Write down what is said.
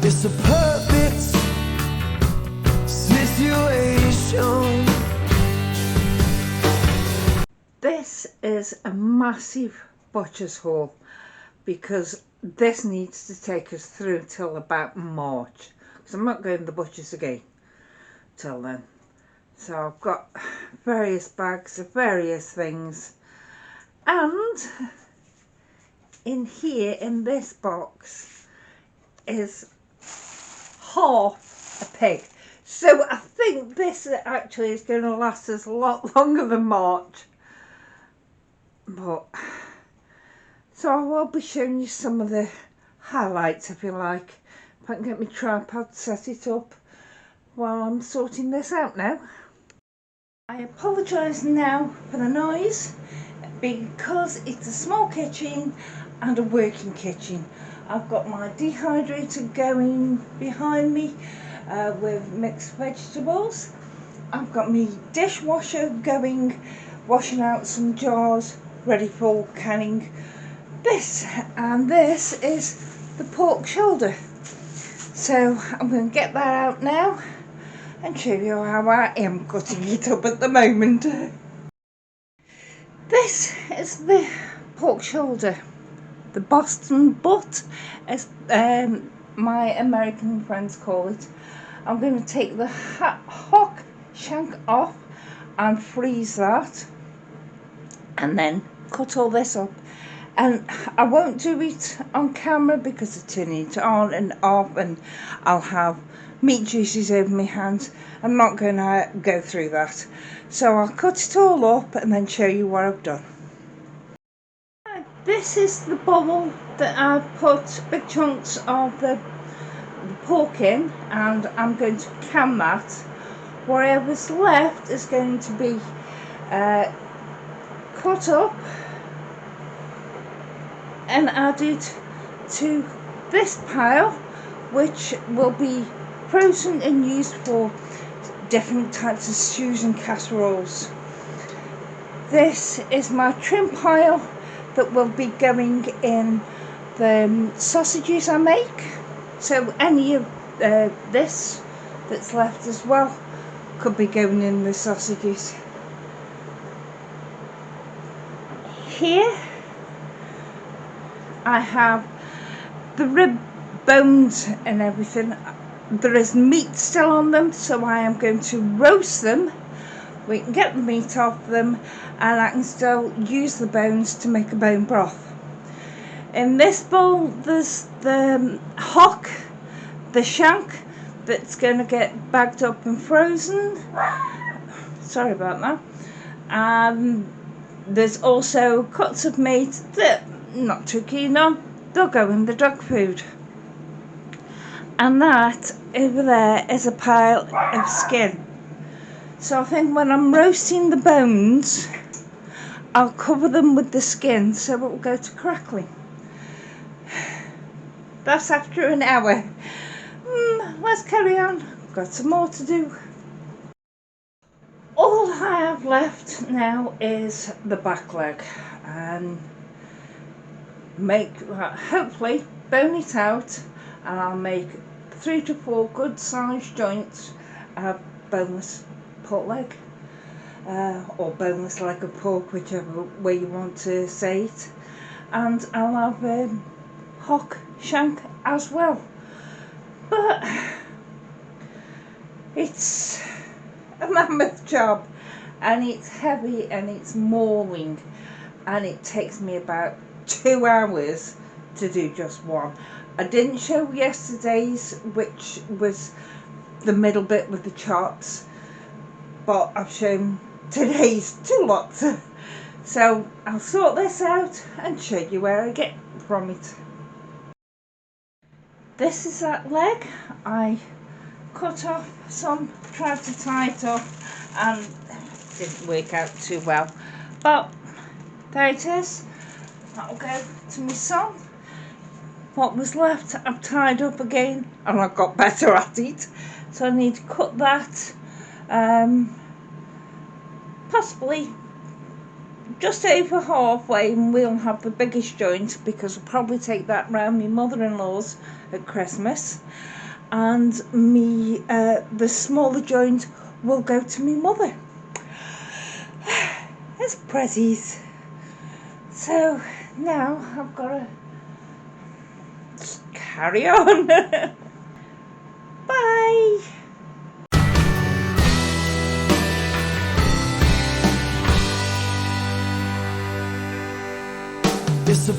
It's a perfect situation. This is a massive butcher's haul because this needs to take us through till about March, because I'm not going to the butcher's again till then. So I've got various bags of various things, and in here in this box is half a pig. So I think this actually is going to last us a lot longer than March. But so I will be showing you some of the highlights, if you like. If I can get my tripod, set it up while I'm sorting this out now. I apologise now for the noise because it's a small kitchen and a working kitchen. I've got my dehydrator going behind me with mixed vegetables. I've got my dishwasher going, washing out some jars ready for canning. This is the pork shoulder. So I'm going to get that out now and show you how I am cutting it up at the moment. This is the pork shoulder, the Boston butt, as my American friends call it. I'm going to take the hock shank off and freeze that, and then cut all this up. And I won't do it on camera because I turn it on and off and I'll have meat juices over my hands. I'm not going to go through that. So I'll cut it all up and then show you what I've done. This is the bowl that I've put big chunks of the pork in, and I'm going to can that. Whatever's left is going to be cut up and added to this pile, which will be frozen and used for different types of stews and casseroles. This is my trim pile that will be going in the sausages I make. So any of this that's left as well could be going in the sausages. Here I have the rib bones and everything. There is meat still on them, so I am going to roast them. We can get the meat off them, and I can still use the bones to make a bone broth. In this bowl there's the hock, the shank, that's going to get bagged up and frozen. Sorry about that. And there's also cuts of meat that I'm not too keen on. They'll go in the dog food. And that over there is a pile of skin. So I think when I'm roasting the bones, I'll cover them with the skin so it will go to crackling. That's after an hour. Let's carry on. Got some more to do. All I have left now is the back leg, and hopefully bone it out, and I'll make 3 to 4 good sized joints of boneless pork leg, or boneless leg of pork, whichever way you want to say it, and I'll have hock shank as well. But it's a mammoth job, and it's heavy and it's mauling, and it takes me about 2 hours to do just one. I didn't show yesterday's, which was the middle bit with the chops, but I've shown today's 2 lots. So I'll sort this out and show you where I get from it. This is that leg. I cut off some, tried to tie it up, and it didn't work out too well. But there it is. That'll go to my son. What was left I've tied up again, and I've got better at it. So I need to cut that, possibly just over halfway, and we'll have the biggest joint because I'll probably take that round my mother-in-law's at Christmas, and the smaller joint will go to my mother as prezzies. So now I've got to just carry on. Bye. It's a